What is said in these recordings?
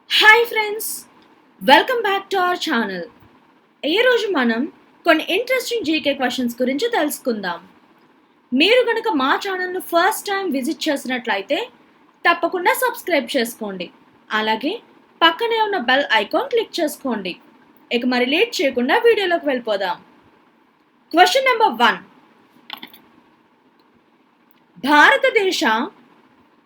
Hi friends, welcome back to our channel. ఈరోజు మనం కొన్ని ఇంట్రెస్టింగ్ జీకే క్వశ్చన్స్ గురించి తెలుసుకుందాం. మీరు కనుక మా ఛానల్ను ఫస్ట్ టైం విజిట్ చేసినట్లయితే తప్పకుండా సబ్స్క్రైబ్ చేసుకోండి. అలాగే పక్కనే ఉన్న బెల్ ఐకాన్ క్లిక్ చేసుకోండి. ఇక మరి లేట్ చేయకుండా వీడియోలోకి వెళ్ళిపోదాం. Question number 1. భారతదేశ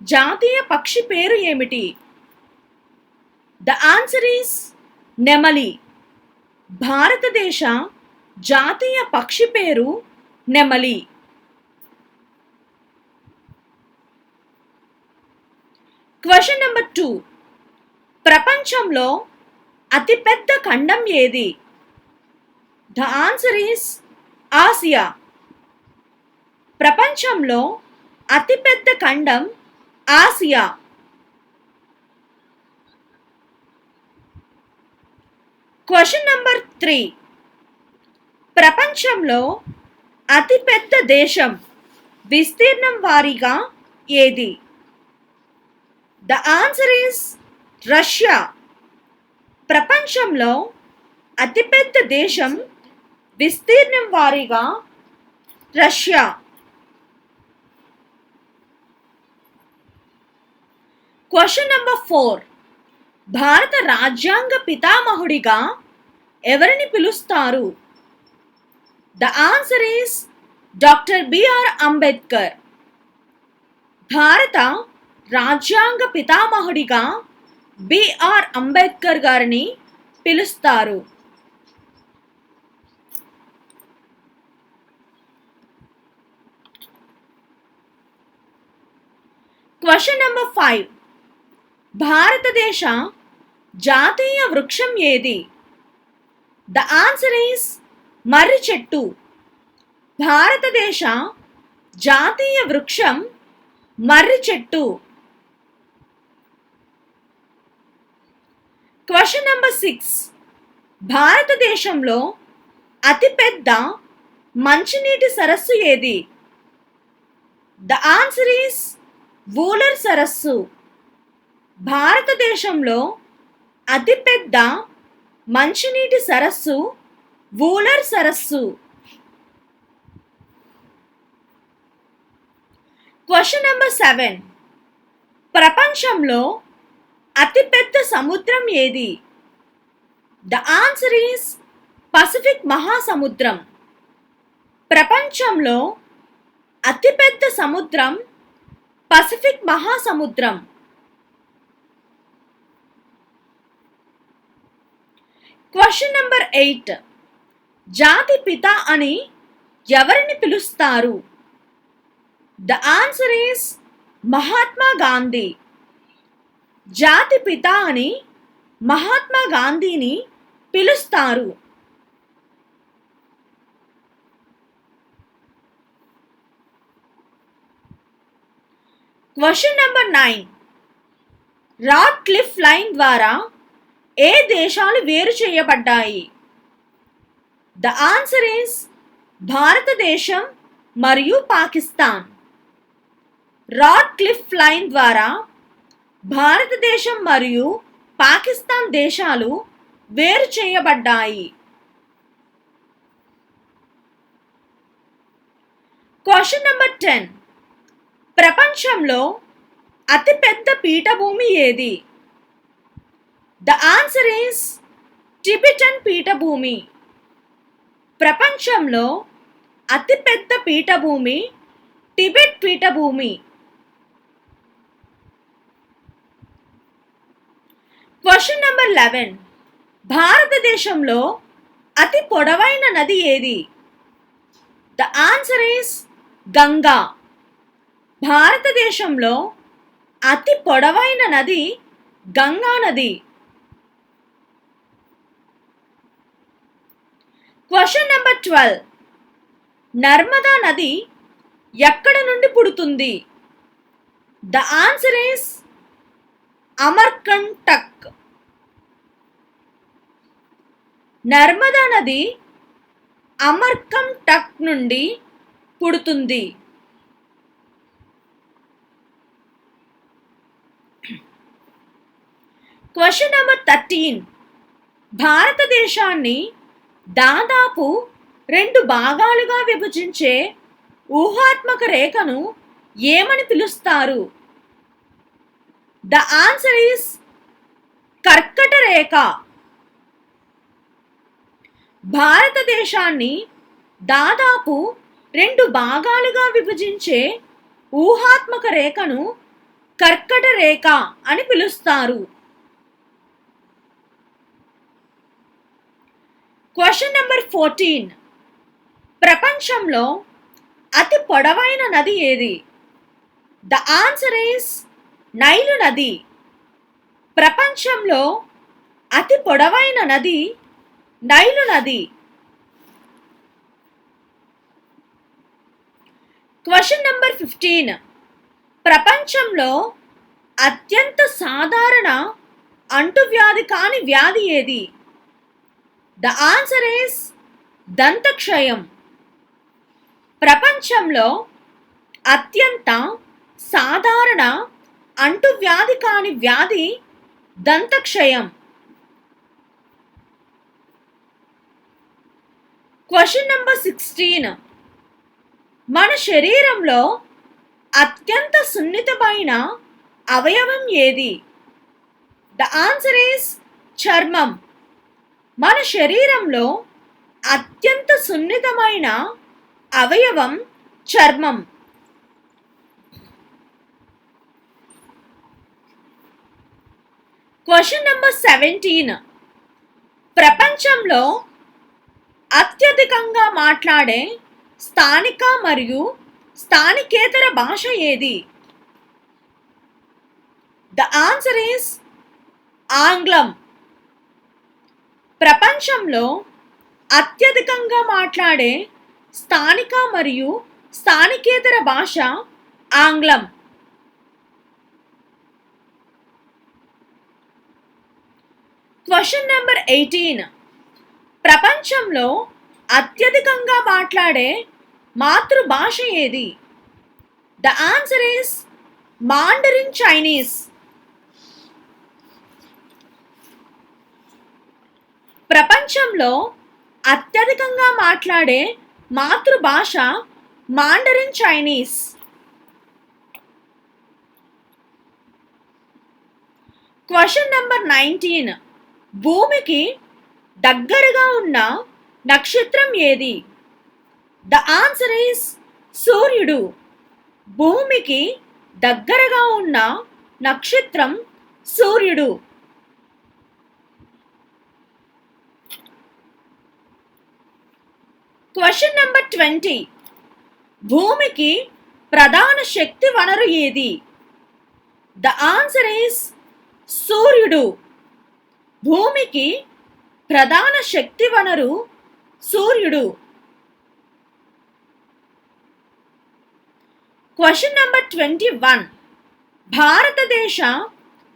జాతీయ పక్షి పేరు ఏమిటి? The answer is నెమలి. భారతదేశ జాతీయ పక్షి పేరు నెమలి. Question number 2. ప్రపంచంలో అతిపెద్ద ఖండం ఏది? The answer is Asia. ప్రపంచంలో అతిపెద్ద ఖండం ఆసియా. Question number 3. ప్రపంచంలో అతిపెద్ద దేశం విస్తీర్ణం వారీగా ఏది? The answer is Russia. ప్రపంచంలో అతిపెద్ద దేశం విస్తీర్ణం వారీగా రష్యా. Question number 4. భారత రాజ్యాంగ పితామహుడిగా ఎవరిని పిలుస్తారు? The answer is doctor B R Ambedkar. భారత రాజ్యాంగ పితామహుడిగా బిఆర్ అంబేద్కర్ గారిని పిలుస్తారు. Question number 5. భారతదేశ జాతీయ వృక్షం ఏది? ద ఆన్సర్ ఈస్ మర్రి చెట్టు. భారతదేశ జాతీయ వృక్షం మర్రి చెట్టు. Question number 6. భారతదేశంలో అతిపెద్ద మంచినీటి సరస్సు ఏది? ద ఆన్సర్ ఈస్ వూలర్ సరస్సు. భారతదేశంలో అతిపెద్ద మంచినీటి సరస్సు వూలర్ సరస్సు. Question number 7. ప్రపంచంలో అతిపెద్ద సముద్రం ఏది? ద ఆన్సర్ ఈస్ పసిఫిక్ మహాసముద్రం. ప్రపంచంలో అతిపెద్ద సముద్రం పసిఫిక్ మహాసముద్రం. Question number 8. జాతి పిత అని ఎవరిని పిలుస్తారు? The answer is Mahatma Gandhi. జాతి పిత అని మహాత్మా గాంధీని పిలుస్తారు. Question number 9. Rod cliff line ద్వారా ఏ దేశాలు వేరు చేయబడ్డాయి? ద ఆన్సర్ ఈస్ భారతదేశం మరియు పాకిస్తాన్. రాడ్ క్లిఫ్ లైన్ ద్వారా భారతదేశం మరియు పాకిస్తాన్ దేశాలు వేరు చేయబడ్డాయి. Question number 10. ప్రపంచంలో అతిపెద్ద పీఠభూమి ఏది? ద ఆన్సర్ ఈస్ టిబెటన్ పీఠభూమి. ప్రపంచంలో అతిపెద్ద పీఠభూమి టిబెట్ పీఠభూమి. Question number 11. భారతదేశంలో అతి పొడవైన నది ఏది? The answer is Ganga. భారతదేశంలో అతి పొడవైన నది గంగా నది. Question number 12. నర్మదా నది ఎక్కడ నుండి పుడుతుంది? The answer is Amarkantak. Narmada నది అమర్కంటక్ నుండి పుడుతుంది. Question number 13. భారతదేశాన్ని దాదాపు 2 భాగాలుగా విభజించే ఊహాత్మక రేఖను ఏమని పిలుస్తారు? ద ఆన్సర్ ఈస్ కర్కట రేఖ. భారతదేశాన్ని దాదాపు 2 భాగాలుగా విభజించే ఊహాత్మక రేఖను కర్కట రేఖ అని పిలుస్తారు. Question number 14. ప్రపంచంలో అతి పొడవైన నది ఏది? ద ఆన్సర్ ఈస్ నైలు నది. ప్రపంచంలో అతి పొడవైన నది నైలు నది. Question number 15. ప్రపంచంలో అత్యంత సాధారణ అంటువ్యాధి కాని వ్యాధి ఏది? ద ఆన్సర్ ఈస్ దంతక్షయం. ప్రపంచంలో అత్యంత సాధారణ అంటువ్యాధి కాని వ్యాధి దంతక్షయం. Question number 16. మన శరీరంలో అత్యంత సున్నితమైన అవయవం ఏది? ద ఆన్సర్ ఈస్ చర్మం. మన శరీరంలో అత్యంత సున్నితమైన అవయవం చర్మం. Question number 17. ప్రపంచంలో అత్యధికంగా మాట్లాడే స్థానిక మరియు స్థానికేతర భాష ఏది? ద ఆన్సర్ ఈస్ ఆంగ్లం. ప్రపంచంలో అత్యధికంగా మాట్లాడే స్థానిక మరియు స్థానికేతర భాష ఆంగ్లం. Question number 18. ప్రపంచంలో అత్యధికంగా మాట్లాడే మాతృభాష ఏది? The answer is Mandarin Chinese. ప్రపంచంలో అత్యధికంగా మాట్లాడే మాతృభాష మాండరిన్ చైనీస్. Question number 19. భూమికి దగ్గరగా ఉన్న నక్షత్రం ఏది? ద ఆన్సర్ ఈస్ సూర్యుడు. భూమికి దగ్గరగా ఉన్న నక్షత్రం సూర్యుడు. Question number 20. భూమికి ప్రధాన శక్తి వనరు ఏది? ద ఆన్సర్ ఈస్ సూర్యుడు. భూమికి ప్రధాన శక్తి వనరు సూర్యుడు. Question number 21. భారతదేశ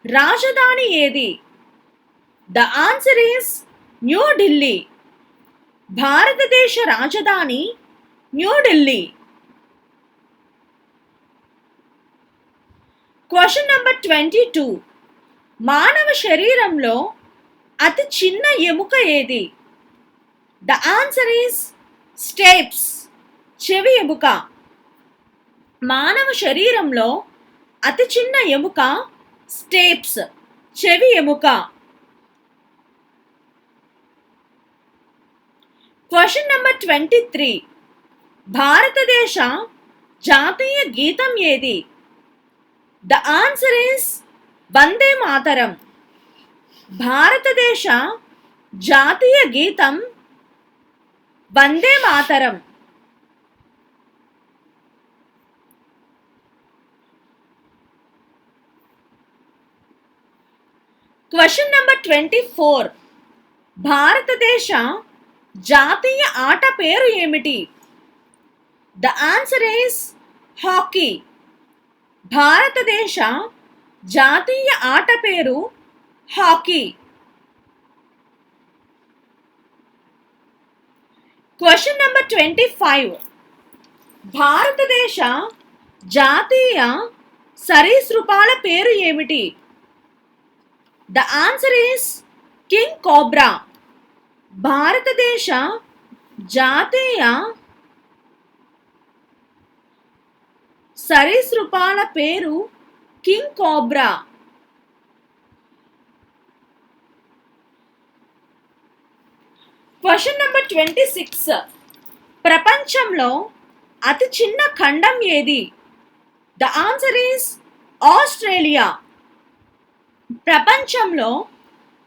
రాజధాని ఏది? The answer is New Delhi. భారతదేశ రాజధాని న్యూఢిల్లీ. Question number 22. మానవ శరీరంలో అతి చిన్న ఎముక ఏది? The answer is స్టేప్స్. చెవి ఎముక. మానవ శరీరంలో అతి చిన్న ఎముక స్టేప్స్. చెవి ఎముక. Question number 23. భారతదేశ జాతీయ గీతం ఏది? The answer is Vande Mataram. భారతదేశ జాతీయ గీతం వందే మాతరం. Question number 24. భారతదేశ జాతీయ ఆట పేరు ఏమిటి? The answer is hockey. భారతదేశ జాతీయ ఆట పేరు హాకీ. Question number 25. భారతదేశ జాతీయ సరీసృపాల పేరు ఏమిటి? The answer is king cobra. భారతదేశ జాతీయ సరీసృపాల పేరు కింగ్ కోబ్రా. Question number 26. ప్రపంచంలో అతి చిన్న ఖండం ఏది? The answer is Australia. ప్రపంచంలో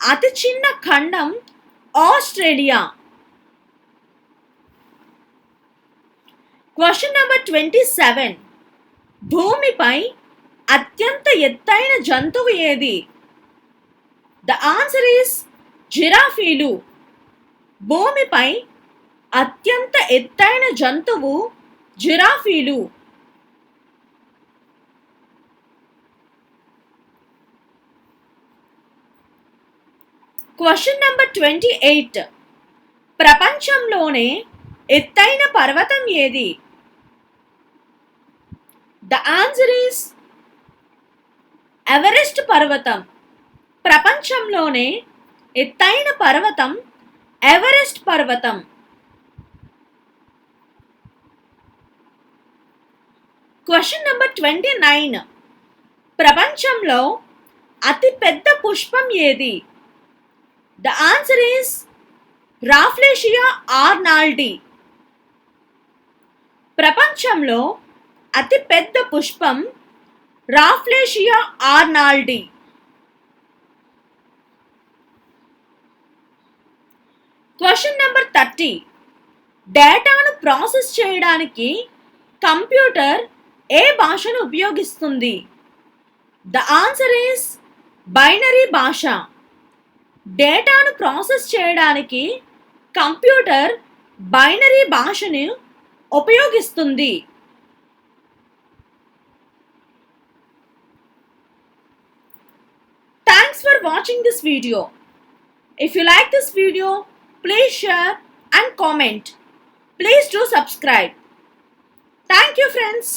అతి చిన్న ఖండం ఆస్ట్రేలియా. Question number 27. భూమిపై అత్యంత ఎత్తైన జంతువు ఏది? ద ఆన్సర్ ఈస్ జిరాఫీలు. భూమిపై అత్యంత ఎత్తైన జంతువు జిరాఫీలు. Question number 28. ప్రపంచంలోనే ఎత్తైన పర్వతం ఏది? ద ఆన్సర్ ఈస్ ఎవరెస్ట్ పర్వతం. ప్రపంచంలోనే ఎత్తైన పర్వతం ఎవరెస్ట్ పర్వతం. Question number 29. ప్రపంచంలో అతి పెద్ద పుష్పం ఏది? The answer is rafflesia arnoldi. ప్రపంచంలో అతి పెద్ద పుష్పం రాఫ్లేషియా ఆర్నాల్డి. Question number 30. డేటాను ప్రాసెస్ చేయడానికి కంప్యూటర్ ఏ భాషను ఉపయోగిస్తుంది? ద ఆన్సర్ ఈస్ బైనరీ భాష. డేటాను ప్రాసెస్ చేయడానికి కంప్యూటర్ బైనరీ భాషను ఉపయోగిస్తుంది. Thanks for watching this video. If you like this video, please share and comment. Please do subscribe. Thank you, friends.